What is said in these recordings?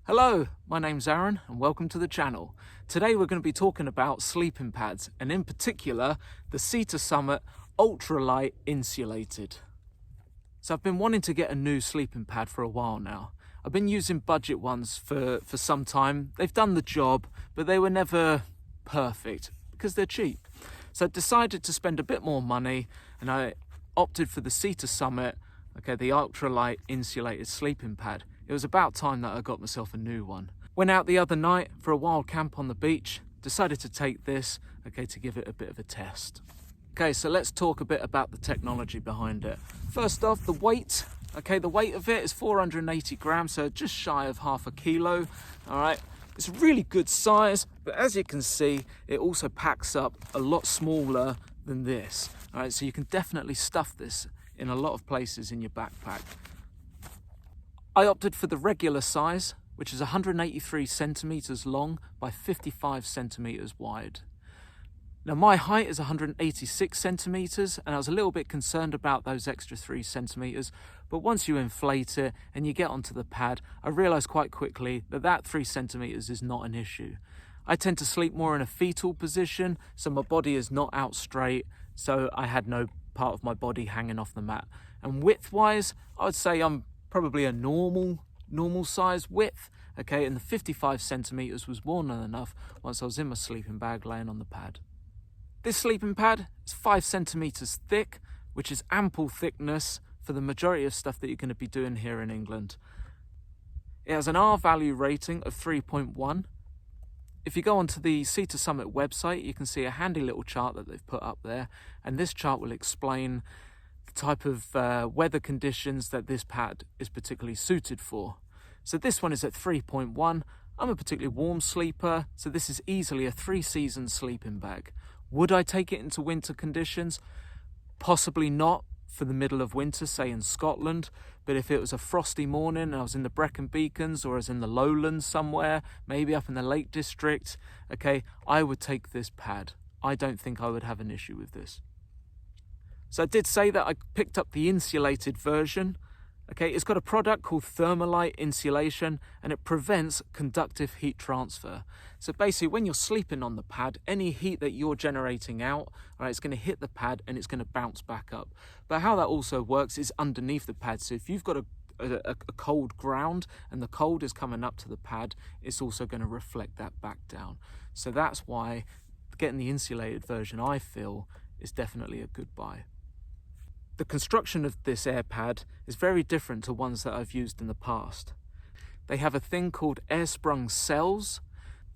Hello, my name's Aaron and welcome to the channel. Today we're going to be talking about sleeping pads and in particular the Summit Ultralight Insulated. So I've been wanting to get a new sleeping pad for a while now. I've been using budget ones for some time. They've done the job, but they were never perfect because they're cheap. So I decided to spend a bit more money and I opted for the Summit, the Ultralight Insulated Sleeping Pad. It was about time that I got myself a new one. Went out the other night for a wild camp on the beach, decided to take this, to give it a bit of a test. Okay, so let's talk a bit about the technology behind it. First off, the weight. The weight of it is 480 grams, so just shy of half a kilo. All right, it's a really good size, but as you can see, it also packs up a lot smaller than this. All right, so you can definitely stuff this in a lot of places in your backpack. I opted for the regular size, which is 183 centimeters long by 55 centimeters wide. Now my height is 186 centimeters and I was a little bit concerned about those extra 3 centimeters, but once you inflate it and you get onto the pad, I realized quite quickly that 3 centimeters is not an issue. I tend to sleep more in a fetal position, so my body is not out straight, so I had no part of my body hanging off the mat. And width-wise, I would say I'm probably a normal size width, and the 55 centimeters was more than enough once I was in my sleeping bag laying on the pad. This sleeping pad is 5 centimeters thick, which is ample thickness for the majority of stuff that you're going to be doing here in England. It has an RValue rating of 3.1. If you go onto the Summit website, you can see a handy little chart that they've put up there, and this chart will explain the type of weather conditions that this pad is particularly suited for. So this one is at 3.1. I'm a particularly warm sleeper, so this is easily a 3-season sleeping bag. Would I take it into winter conditions? Possibly not for the middle of winter, say in Scotland, but if it was a frosty morning and I was in the Brecon Beacons or I was in the lowlands somewhere, maybe up in the Lake District, I would take this pad. I don't think I would have an issue with this. So I did say that I picked up the insulated version. It's got a product called Ultralight Insulation and it prevents conductive heat transfer. So basically when you're sleeping on the pad, any heat that you're generating out, it's going to hit the pad and it's going to bounce back up. But how that also works is underneath the pad. So if you've got a cold ground and the cold is coming up to the pad, it's also going to reflect that back down. So that's why getting the insulated version, I feel, is definitely a good buy. The construction of this air pad is very different to ones that I've used in the past. They have a thing called air-sprung cells,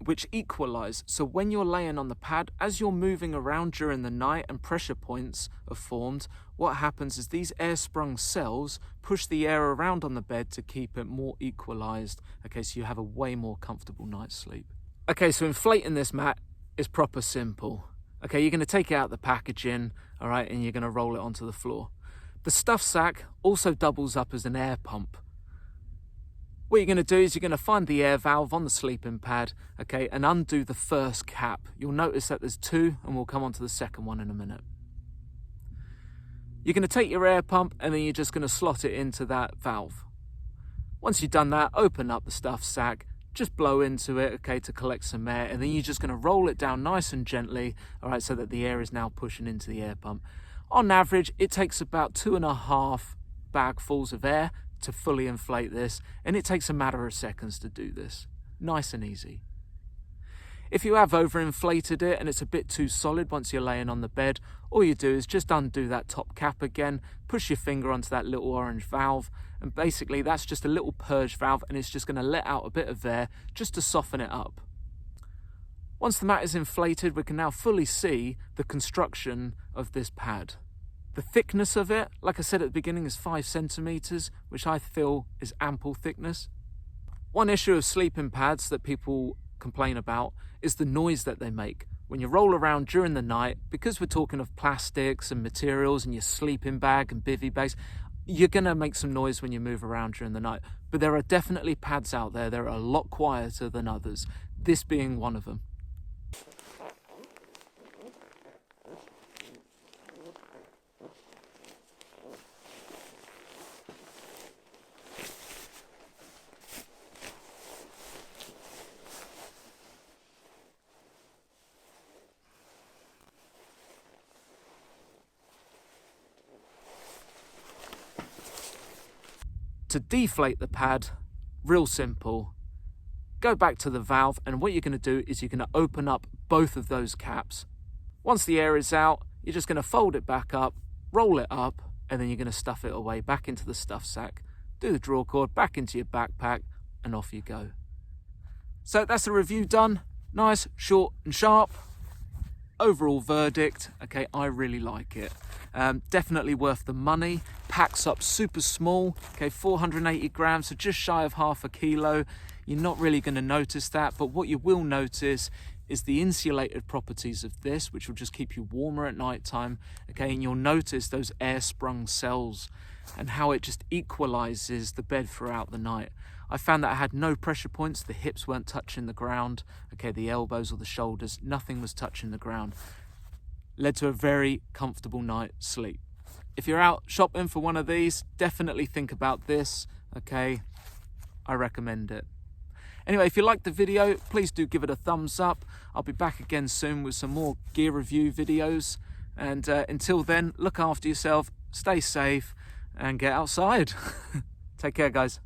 which equalize. So when you're laying on the pad, as you're moving around during the night and pressure points are formed, what happens is these air-sprung cells push the air around on the bed to keep it more equalized. So you have a way more comfortable night's sleep. So inflating this mat is proper simple. You're going to take it out the packaging, and you're going to roll it onto the floor. The stuff sack also doubles up as an air pump. What you're going to do is you're going to find the air valve on the sleeping pad, and undo the first cap. You'll notice that there's 2, and we'll come on to the second one in a minute. You're going to take your air pump, and then you're just going to slot it into that valve. Once you've done that, open up the stuff sack, just blow into it, to collect some air, and then you're just going to roll it down nice and gently, so that the air is now pushing into the air pump. On average, it takes about 2.5 bagfuls of air to fully inflate this, and it takes a matter of seconds to do this. Nice and easy. If you have overinflated it and it's a bit too solid once you're laying on the bed, all you do is just undo that top cap again, push your finger onto that little orange valve, and basically that's just a little purge valve and it's just going to let out a bit of air just to soften it up. Once the mat is inflated, we can now fully see the construction of this pad. The thickness of it, like I said at the beginning, is 5 centimeters, which I feel is ample thickness. One issue of sleeping pads that people complain about is the noise that they make. When you roll around during the night, because we're talking of plastics and materials and your sleeping bag and bivy bags, you're going to make some noise when you move around during the night. But there are definitely pads out there that are a lot quieter than others, this being one of them. To deflate the pad, real simple. Go back to the valve, and what you're going to do is you're going to open up both of those caps. Once the air is out, you're just going to fold it back up, roll it up, and then you're going to stuff it away back into the stuff sack. Do the draw cord back into your backpack, and off you go. So that's the review done. Nice, short and sharp. Overall verdict, okay, I really like it. Definitely worth the money. Packs up super small, okay, 480 grams, so just shy of half a kilo. You're not really going to notice that, but what you will notice is the insulated properties of this, which will just keep you warmer at night time, okay, and you'll notice those air sprung cells and how it just equalizes the bed throughout the night. I found that I had no pressure points, the hips weren't touching the ground, okay, the elbows or the shoulders, nothing was touching the ground. Led to a very comfortable night's sleep. If you're out shopping for one of these, definitely think about this, okay, I recommend it. Anyway, if you liked the video, please do give it a thumbs up. I'll be back again soon with some more gear review videos. And until then, look after yourself, stay safe, and get outside. Take care, guys.